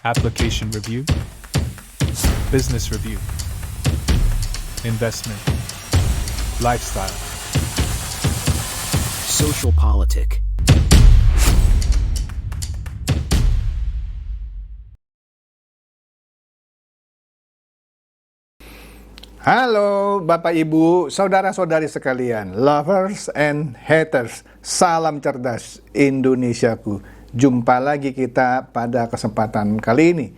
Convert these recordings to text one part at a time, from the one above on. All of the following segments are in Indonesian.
application review, business review, investment, lifestyle, social politic. Halo Bapak Ibu, saudara-saudari sekalian, lovers and haters, salam cerdas Indonesiaku. Jumpa lagi kita pada kesempatan kali ini.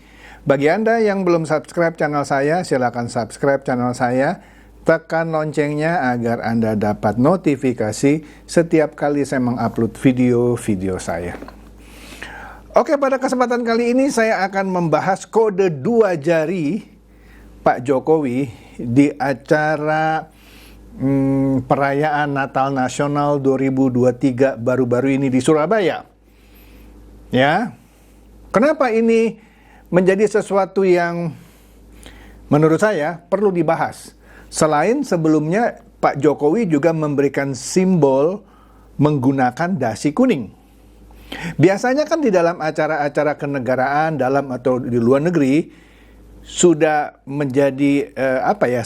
Bagi Anda yang belum subscribe channel saya, silakan subscribe channel saya. Tekan loncengnya agar Anda dapat notifikasi setiap kali saya mengupload video-video saya. Oke, pada kesempatan kali ini saya akan membahas kode 2 jari Pak Jokowi di acara perayaan Natal Nasional 2023 baru-baru ini di Surabaya. Ya, kenapa ini menjadi sesuatu yang menurut saya perlu dibahas? Selain sebelumnya Pak Jokowi juga memberikan simbol menggunakan dasi kuning. Biasanya kan di dalam acara-acara kenegaraan dalam atau di luar negeri sudah menjadi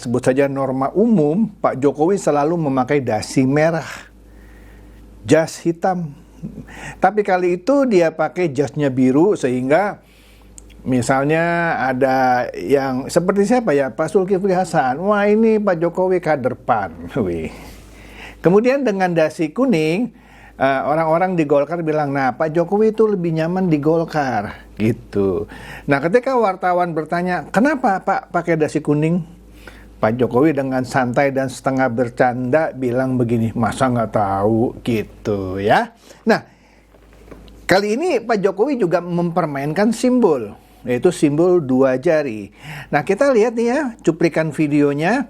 sebut saja norma umum. Pak Jokowi selalu memakai dasi merah, jas hitam. Tapi kali itu dia pakai jasnya biru, sehingga misalnya ada yang seperti siapa ya, Pak Zulkifli Hasan, wah ini Pak Jokowi kader PAN. Kemudian dengan dasi kuning, orang-orang di Golkar bilang, nah Pak Jokowi itu lebih nyaman di Golkar, gitu. Nah ketika wartawan bertanya, kenapa Pak pakai dasi kuning? Pak Jokowi dengan santai dan setengah bercanda bilang begini, masa nggak tahu, gitu ya. Nah, kali ini Pak Jokowi juga mempermainkan simbol, yaitu simbol 2 jari. Nah kita lihat nih ya, cuplikan videonya.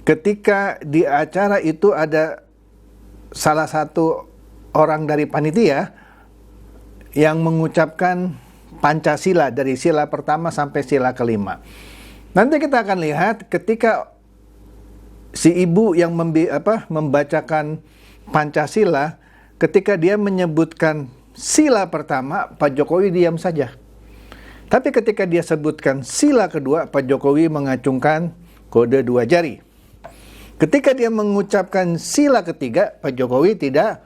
Ketika di acara itu ada salah satu orang dari panitia yang mengucapkan Pancasila dari sila pertama sampai sila kelima. Nanti kita akan lihat ketika si ibu yang membacakan Pancasila, ketika dia menyebutkan sila pertama, Pak Jokowi diam saja. Tapi ketika dia sebutkan sila kedua, Pak Jokowi mengacungkan kode 2 jari. Ketika dia mengucapkan sila ketiga, Pak Jokowi tidak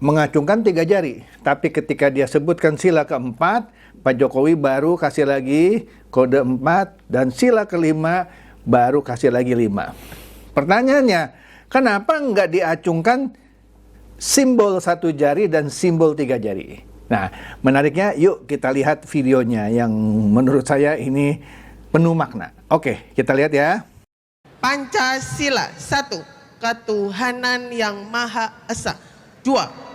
mengacungkan 3 jari. Tapi ketika dia sebutkan sila keempat, Pak Jokowi baru kasih lagi kode 4, dan sila kelima baru kasih lagi 5. Pertanyaannya, kenapa nggak diacungkan simbol 1 jari dan simbol 3 jari? Nah, menariknya, yuk kita lihat videonya yang menurut saya ini penuh makna. Oke, kita lihat ya. Pancasila, 1. Ketuhanan yang Maha Esa. 2.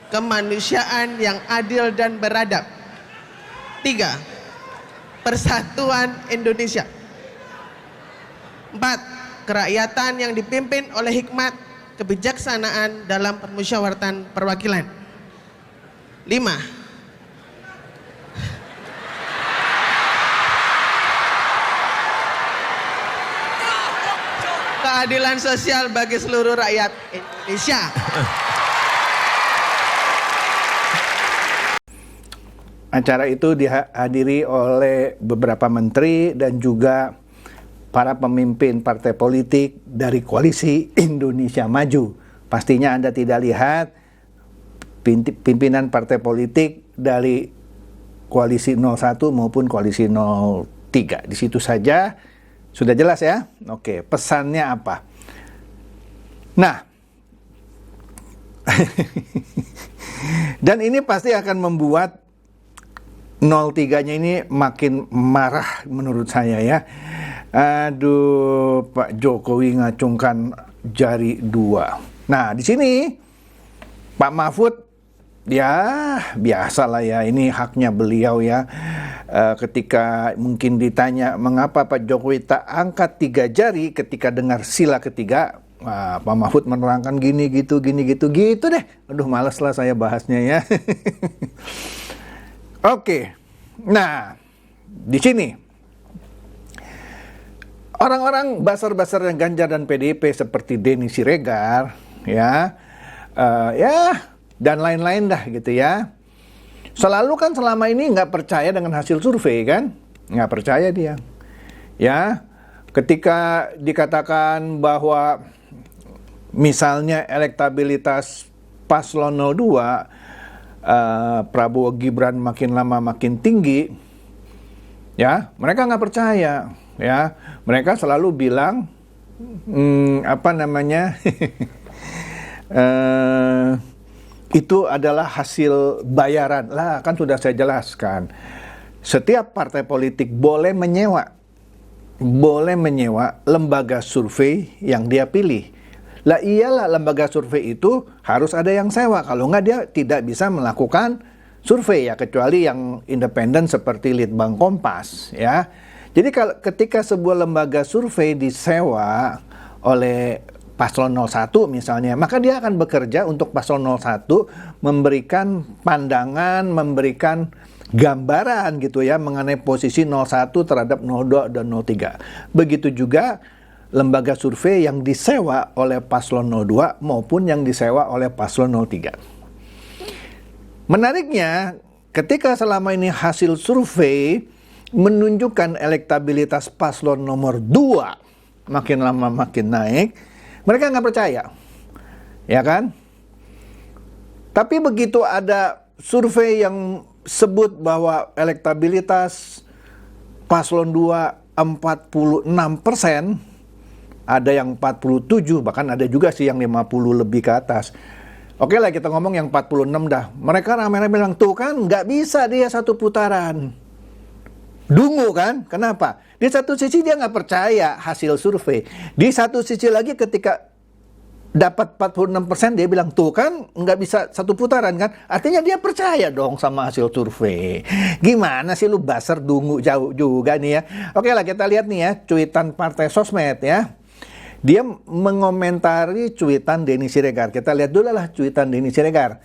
Kemanusiaan yang adil dan beradab. 3. Persatuan Indonesia. 4. Kerakyatan yang dipimpin oleh hikmat kebijaksanaan dalam permusyawaratan perwakilan. 5. Keadilan sosial bagi seluruh rakyat Indonesia. Acara itu dihadiri oleh beberapa menteri dan juga para pemimpin partai politik dari koalisi Indonesia Maju. Pastinya Anda tidak lihat pimpinan partai politik dari koalisi 01 maupun koalisi 03. Di situ saja sudah jelas ya. Oke, pesannya apa? Nah, dan ini pasti akan membuat 03-nya ini makin marah menurut saya ya. Aduh, Pak Jokowi ngacungkan jari 2. Nah, di sini Pak Mahfud ya biasalah ya, ini haknya beliau ya. Ketika mungkin ditanya mengapa Pak Jokowi tak angkat 3 jari ketika dengar sila ketiga, Pak Mahfud menerangkan gini gitu deh. Aduh, malas lah saya bahasnya ya. Oke, nah di sini orang-orang basar-basar Ganjar dan PDIP seperti Denny Siregar, dan lain-lain dah gitu ya, selalu kan selama ini nggak percaya dengan hasil survei kan? Nggak percaya dia. Ya, ketika dikatakan bahwa misalnya elektabilitas paslon 02 Prabowo Gibran makin lama makin tinggi, ya mereka nggak percaya, ya mereka selalu bilang itu adalah hasil bayaran. Lah kan sudah saya jelaskan, setiap partai politik boleh menyewa lembaga survei yang dia pilih. Lah iyalah, lembaga survei itu harus ada yang sewa. Kalau nggak dia tidak bisa melakukan survei, ya kecuali yang independen seperti Litbang Kompas, ya. Jadi ketika sebuah lembaga survei disewa oleh paslon 01 misalnya, maka dia akan bekerja untuk paslon 01, memberikan pandangan, memberikan gambaran gitu ya mengenai posisi 01 terhadap 02 dan 03. Begitu juga lembaga survei yang disewa oleh paslon 02 maupun yang disewa oleh paslon 03. Menariknya, ketika selama ini hasil survei menunjukkan elektabilitas paslon nomor 2 makin lama makin naik, mereka nggak percaya, ya kan? Tapi begitu ada survei yang sebut bahwa elektabilitas paslon 2 46%, ada yang 47, bahkan ada juga sih yang 50 lebih ke atas. Oke lah, kita ngomong yang 46 dah. Mereka ramai-ramai bilang, tuh kan nggak bisa dia satu putaran. Dungu kan? Kenapa? Di satu sisi dia nggak percaya hasil survei. Di satu sisi lagi ketika dapat 46% dia bilang, tuh kan nggak bisa satu putaran kan? Artinya dia percaya dong sama hasil survei. Gimana sih lu baser dungu jauh juga nih ya. Oke lah, kita lihat nih ya cuitan Partai Sosmed ya. Dia mengomentari cuitan Denny Siregar. Kita lihat dulu lah cuitan Denny Siregar,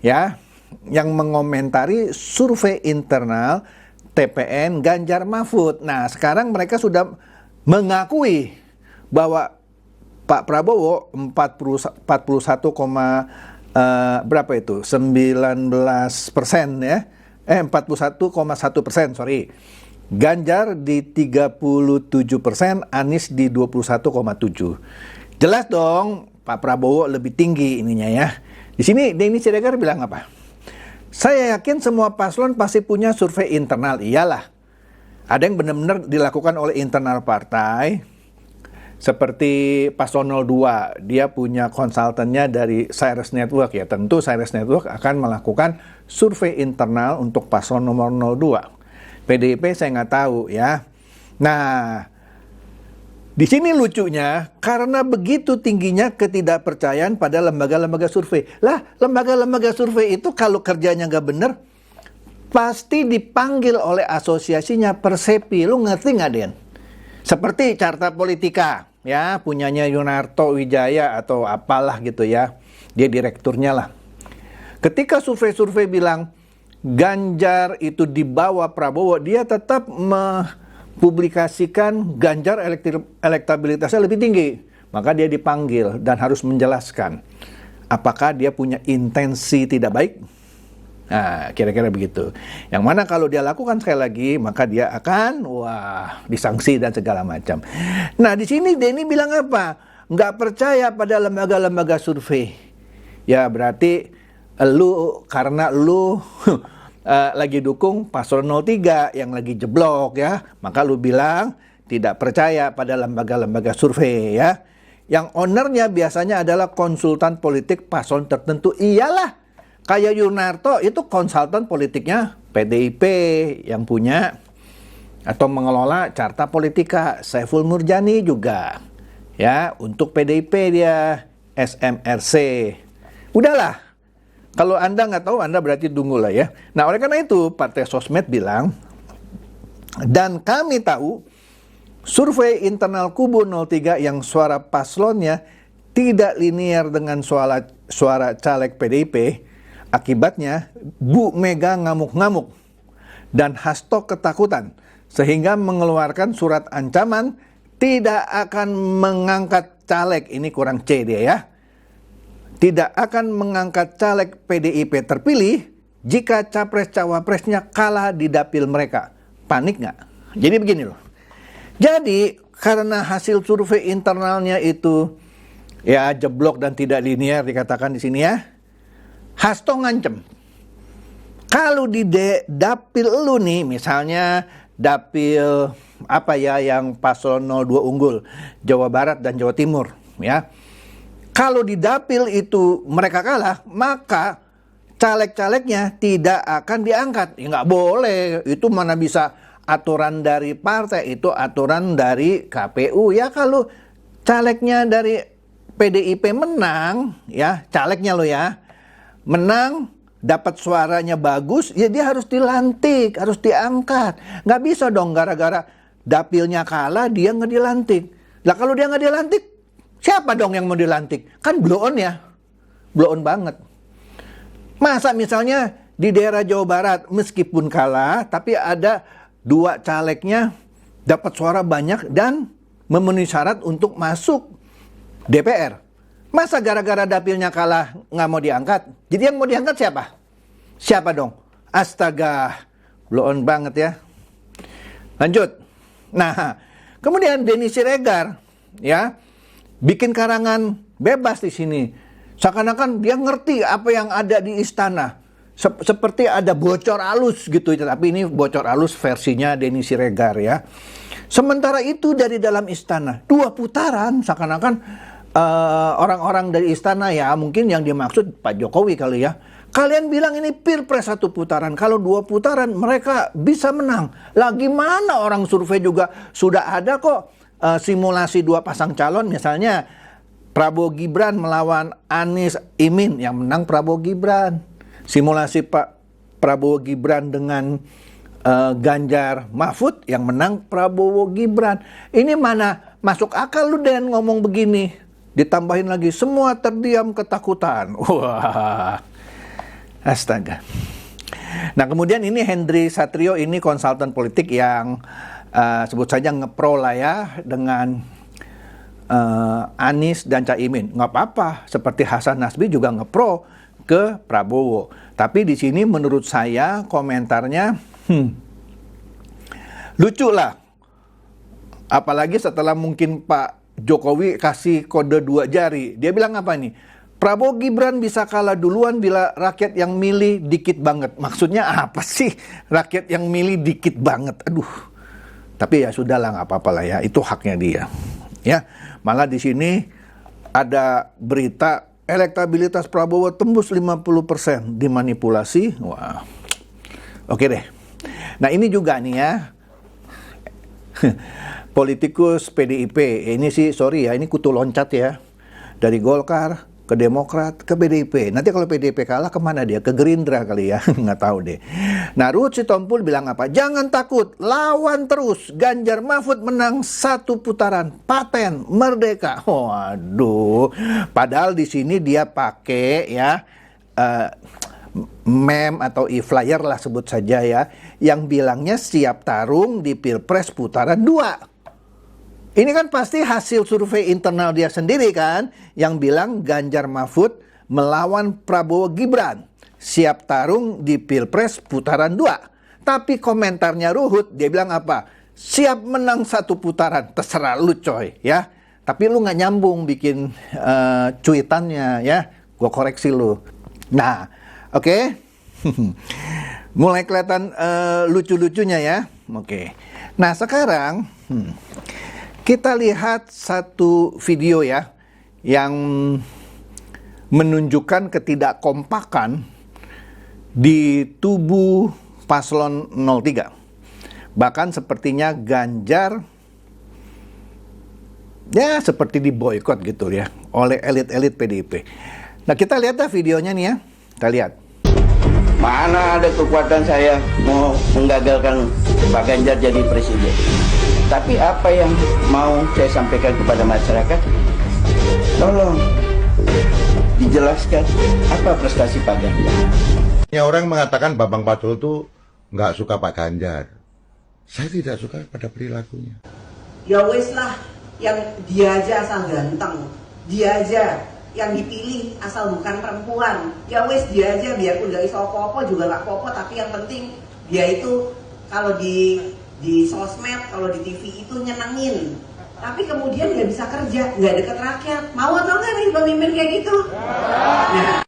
ya, yang mengomentari survei internal TPN Ganjar Mahfud. Nah, sekarang mereka sudah mengakui bahwa Pak Prabowo 41, 19% ya, 41,1%, sorry. Ganjar di 37%, Anies di 21,7%. Jelas dong Pak Prabowo lebih tinggi ininya ya. Di sini Denny Siregar bilang apa? Saya yakin semua paslon pasti punya survei internal. Iyalah. Ada yang benar-benar dilakukan oleh internal partai. Seperti paslon 02, dia punya konsultannya dari Cyrus Network ya. Tentu Cyrus Network akan melakukan survei internal untuk paslon nomor 02. PDIP saya nggak tahu ya. Nah, di sini lucunya karena begitu tingginya ketidakpercayaan pada lembaga-lembaga survei. Lah, lembaga-lembaga survei itu kalau kerjanya nggak bener, pasti dipanggil oleh asosiasinya Persepi. Lu ngerti nggak, Den? Seperti Carta Politika, ya, punyanya Yunarto Wijaya atau apalah gitu ya. Dia direkturnya lah. Ketika survei-survei bilang Ganjar itu di bawah Prabowo, dia tetap mempublikasikan Ganjar elektabilitasnya lebih tinggi. Maka dia dipanggil dan harus menjelaskan apakah dia punya intensi tidak baik. Nah, kira-kira begitu. Yang mana kalau dia lakukan sekali lagi, maka dia akan disanksi dan segala macam. Nah, di sini Denny bilang apa? Nggak percaya pada lembaga-lembaga survei. Ya, berarti karena lu lagi dukung paslon 03 yang lagi jeblok ya, maka lu bilang tidak percaya pada lembaga-lembaga survei ya. Yang ownernya biasanya adalah konsultan politik paslon tertentu. Iyalah, kayak Yunarto itu konsultan politiknya PDIP yang punya atau mengelola Carta Politika. Saiful Murjani juga ya, untuk PDIP dia SMRC. Udahlah, kalau Anda nggak tahu, Anda berarti dungu lah ya. Nah, oleh karena itu, Partai Sosmed bilang, dan kami tahu, survei internal kubu 03 yang suara paslonnya tidak linear dengan suara caleg PDIP, akibatnya Bu Mega ngamuk-ngamuk dan Hasto ketakutan, sehingga mengeluarkan surat ancaman tidak akan mengangkat caleg. Ini kurang C dia ya. Tidak akan mengangkat caleg PDIP terpilih jika capres-cawapresnya kalah di dapil mereka? Panik nggak? Jadi begini loh. Jadi karena hasil survei internalnya itu ya jeblok dan tidak linear dikatakan di sini ya, Hasto ngancem. Kalau di dapil lu nih, misalnya dapil apa ya yang paslon 02 unggul, Jawa Barat dan Jawa Timur ya. Kalau di dapil itu mereka kalah, maka caleg-calegnya tidak akan diangkat. Ya nggak boleh, itu mana bisa aturan dari partai, itu aturan dari KPU. Ya kalau calegnya dari PDIP menang, ya calegnya lo ya, menang, dapat suaranya bagus, ya dia harus dilantik, harus diangkat. Nggak bisa dong gara-gara dapilnya kalah, dia nggak dilantik. Lah kalau dia nggak dilantik, siapa dong yang mau dilantik? Kan blow on ya, blow on banget. Masa misalnya di daerah Jawa Barat meskipun kalah, tapi ada 2 calegnya dapat suara banyak dan memenuhi syarat untuk masuk DPR. Masa gara-gara dapilnya kalah nggak mau diangkat? Jadi yang mau diangkat siapa? Siapa dong? Astaga, blow on banget ya. Lanjut. Nah, kemudian Denny Siregar ya bikin karangan bebas di sini. Seakan-akan dia ngerti apa yang ada di istana. Seperti ada bocor halus gitu, tapi ini bocor halus versinya Denny Siregar ya. Sementara itu dari dalam istana 2 putaran, seakan-akan orang-orang dari istana ya, mungkin yang dimaksud Pak Jokowi kali ya. Kalian bilang ini pilpres 1 putaran, kalau 2 putaran mereka bisa menang. Lah gimana, orang survei juga sudah ada kok simulasi 2 pasang calon, misalnya Prabowo Gibran melawan Anies Imin, yang menang Prabowo Gibran. Simulasi Pak Prabowo Gibran dengan Ganjar Mahfud, yang menang Prabowo Gibran. Ini mana masuk akal lu Dan ngomong begini? Ditambahin lagi semua terdiam ketakutan. Wah, astaga. Nah kemudian ini Hendry Satrio, ini konsultan politik yang sebut saja ngepro lah ya dengan Anies dan Caimin. Nggak apa-apa, seperti Hasan Nasbi juga ngepro ke Prabowo. Tapi di sini menurut saya komentarnya lucu lah. Apalagi setelah mungkin Pak Jokowi kasih kode 2 jari. Dia bilang apa nih? Prabowo Gibran bisa kalah duluan bila rakyat yang milih dikit banget. Maksudnya apa sih rakyat yang milih dikit banget? Aduh. Tapi ya sudahlah, nggak apa-apa lah ya. Itu haknya dia. Ya, malah di sini ada berita elektabilitas Prabowo tembus 50%, dimanipulasi. Wah. Oke deh. Nah, ini juga nih ya. Politikus PDIP. Ini sih sorry ya, ini kutu loncat ya. Dari Golkar ke Demokrat ke PDIP. Nanti kalau PDIP kalah kemana dia? Ke Gerindra kali ya. Nggak tahu deh. Nah, Ruhut Sitompul bilang apa? Jangan takut, lawan terus. Ganjar Mahfud menang 1 putaran. Paten, merdeka. Waduh. Padahal di sini dia pakai ya meme atau e-flyer lah sebut saja ya. Yang bilangnya siap tarung di Pilpres putaran 2. Ini kan pasti hasil survei internal dia sendiri kan, yang bilang Ganjar Mahfud melawan Prabowo Gibran, siap tarung di Pilpres putaran 2. Tapi komentarnya Ruhut, dia bilang apa? Siap menang 1 putaran, terserah lu coy ya. Tapi lu nggak nyambung bikin cuitannya ya, gua koreksi lu. Nah, oke. Mulai kelihatan lucu-lucunya ya. Oke. Nah sekarang kita lihat satu video ya yang menunjukkan ketidakkompakan di tubuh paslon 03. Bahkan sepertinya Ganjar ya seperti diboikot gitu ya oleh elit-elit PDIP. Nah kita lihat dah videonya nih ya. Kita lihat. Mana ada kekuatan saya mau menggagalkan Pak Ganjar jadi presiden. Tapi apa yang mau saya sampaikan kepada masyarakat? Tolong dijelaskan apa prestasi Pak Ganjar. Ya, orang mengatakan Bambang Pacul itu nggak suka Pak Ganjar. Saya tidak suka pada perilakunya. Ya wis lah, yang dia aja asal ganteng, dia aja yang dipilih asal bukan perempuan. Ya wes dia aja, biarpun gak iso apa-apa juga gak apa-apa, tapi yang penting dia itu kalau di sosmed, kalau di TV itu nyenengin. Tapi kemudian nggak bisa kerja, nggak deket rakyat. Mau atau nggak nih pemimpin kayak gitu? Nah.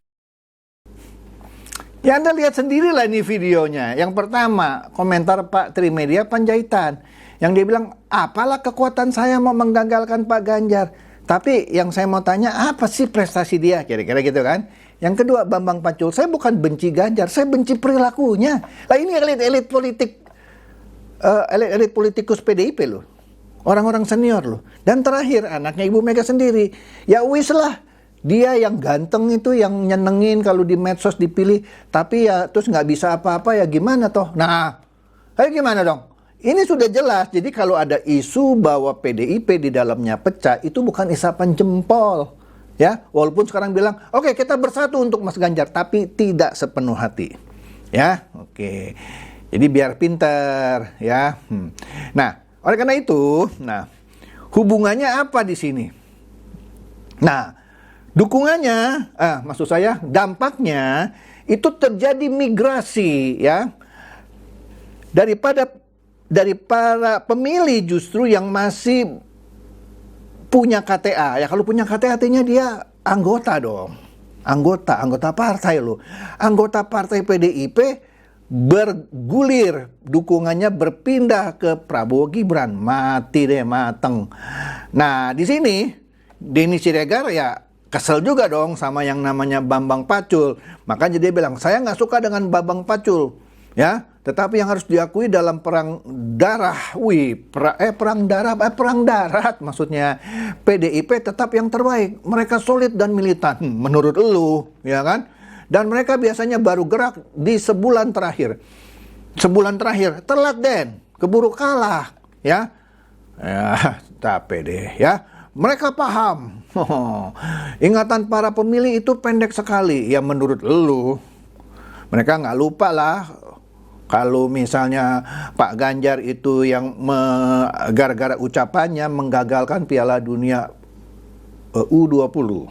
Ya Anda lihat sendirilah ini videonya. Yang pertama, komentar Pak Trimedia Panjaitan. Yang dia bilang, apalah kekuatan saya mau menggagalkan Pak Ganjar. Tapi yang saya mau tanya, apa sih prestasi dia? Kira-kira gitu kan. Yang kedua, Bambang Pacul, saya bukan benci Ganjar, saya benci perilakunya. Lah ini elit-elit politik, elit politikus PDIP loh. Orang-orang senior loh. Dan terakhir, anaknya Ibu Mega sendiri. Ya wis lah. Dia yang ganteng itu, yang nyenengin kalau di medsos dipilih. Tapi ya terus nggak bisa apa-apa, ya gimana toh? Nah, ayo gimana dong? Ini sudah jelas. Jadi kalau ada isu bahwa PDIP di dalamnya pecah, itu bukan isapan jempol. Ya, walaupun sekarang bilang, oke, kita bersatu untuk Mas Ganjar. Tapi tidak sepenuh hati. Ya, oke. Jadi biar pinter. Ya. Nah, oleh karena itu, hubungannya apa di sini? Nah, dukungannya, maksud saya dampaknya itu terjadi migrasi ya dari para pemilih justru yang masih punya KTA. Ya kalau punya KTA artinya dia anggota dong. Anggota partai loh. Anggota partai PDIP bergulir, dukungannya berpindah ke Prabowo Gibran. Mati deh, mateng. Nah, di sini Denny Siregar ya kesel juga dong sama yang namanya Bambang Pacul. Makanya dia bilang, saya nggak suka dengan Bambang Pacul, ya. Tetapi yang harus diakui dalam perang darah, perang darat maksudnya, PDIP tetap yang terbaik. Mereka solid dan militan, menurut elu, ya kan? Dan mereka biasanya baru gerak di sebulan terakhir. Sebulan terakhir, telat Den, keburu kalah, ya. Ya, tapi deh, ya. Mereka paham. Ingatan para pemilih itu pendek sekali, ya menurut elu. Mereka nggak lupa lah, kalau misalnya Pak Ganjar itu yang gara-gara ucapannya menggagalkan Piala Dunia U20.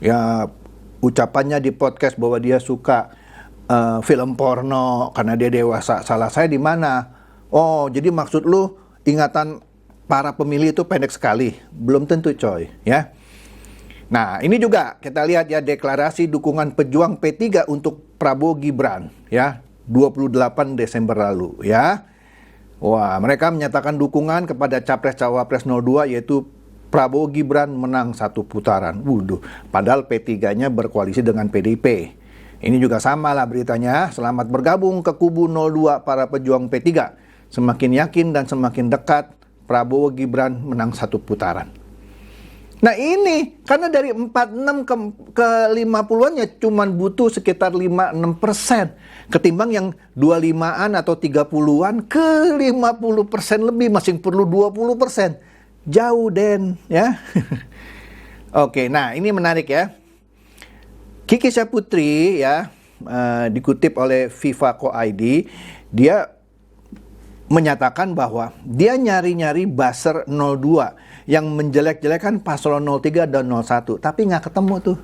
Ya, ucapannya di podcast bahwa dia suka film porno karena dia dewasa. Salah saya di mana? Oh, jadi maksud lu ingatan para pemilih itu pendek sekali? Belum tentu coy, ya. Nah, ini juga kita lihat ya deklarasi dukungan pejuang P3 untuk Prabowo Gibran, ya, 28 Desember lalu, ya. Wah, mereka menyatakan dukungan kepada Capres-Cawapres 02 yaitu Prabowo Gibran menang satu putaran. Wuduh, padahal P3-nya berkoalisi dengan PDIP. Ini juga sama lah beritanya. Selamat bergabung ke kubu 02 para pejuang P3. Semakin yakin dan semakin dekat, Prabowo Gibran menang satu putaran. Nah ini, karena dari 46 ke 50-an ya cuman butuh sekitar 5-6%. Ketimbang yang 25-an atau 30-an ke 50% lebih, masih perlu 20%. Jauh Den, ya. Oke, nah ini menarik ya. Kiki Saputri ya, dikutip oleh Viva.co.id, dia menyatakan bahwa dia nyari-nyari buzzer 02 yang menjelek-jelekan paslon 03 dan 01, tapi nggak ketemu tuh.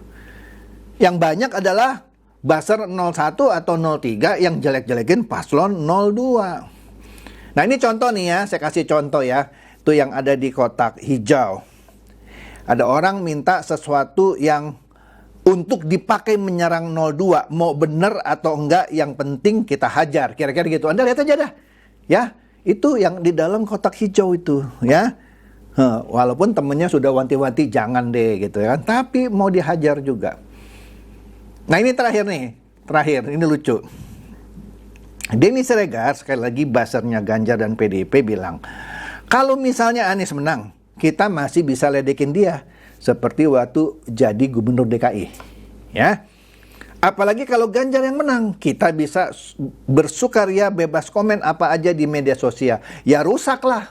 Yang banyak adalah buzzer 01 atau 03 yang jelek-jelekin paslon 02. Nah ini contoh nih ya, saya kasih contoh ya. Itu yang ada di kotak hijau. Ada orang minta sesuatu yang untuk dipakai menyerang 02. Mau bener atau enggak, yang penting kita hajar. Kira-kira gitu. Anda lihat aja dah. Ya, itu yang di dalam kotak hijau itu. Ya, walaupun temennya sudah wanti-wanti jangan deh gitu ya. Tapi mau dihajar juga. Nah ini terakhir nih. Terakhir, ini lucu. Denny Siregar, sekali lagi buzzernya Ganjar dan PDIP bilang, kalau misalnya Anies menang, kita masih bisa ledekin dia seperti waktu jadi gubernur DKI. Ya. Apalagi kalau Ganjar yang menang, kita bisa bersukaria bebas komen apa aja di media sosial. Ya rusaklah.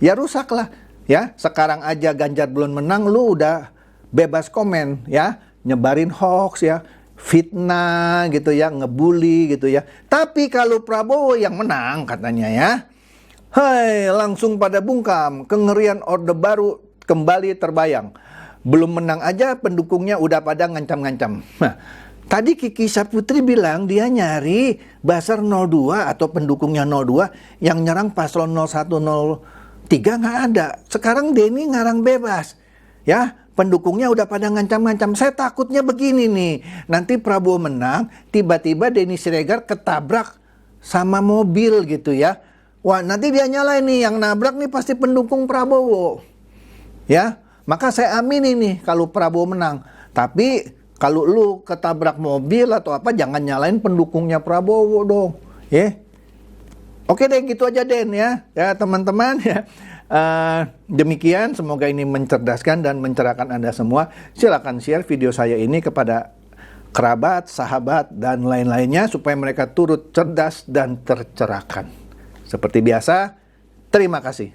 Ya rusaklah. Ya, sekarang aja Ganjar belum menang, lu udah bebas komen ya, nyebarin hoax ya, fitnah gitu ya, ngebully gitu ya. Tapi kalau Prabowo yang menang katanya ya, hai, langsung pada bungkam, kengerian Orde Baru kembali terbayang. Belum menang aja pendukungnya udah pada ngancam-ngancam. Nah, tadi Kiki Saputri bilang dia nyari Basar 02 atau pendukungnya 02 yang nyerang paslon 0103 nggak ada. Sekarang Denny ngarang bebas. Ya, pendukungnya udah pada ngancam-ngancam. Saya takutnya begini nih. Nanti Prabowo menang, tiba-tiba Denny Siregar ketabrak sama mobil gitu ya. Wah, nanti dia nyalain nih, yang nabrak nih pasti pendukung Prabowo. Ya, maka saya amini nih kalau Prabowo menang. Tapi kalau lu ketabrak mobil atau apa, jangan nyalain pendukungnya Prabowo dong. Ya. Oke deh, gitu aja Den ya. Ya teman-teman ya. Demikian, semoga ini mencerdaskan dan mencerahkan Anda semua. Silakan share video saya ini kepada kerabat, sahabat, dan lain-lainnya supaya mereka turut cerdas dan tercerahkan. Seperti biasa, terima kasih.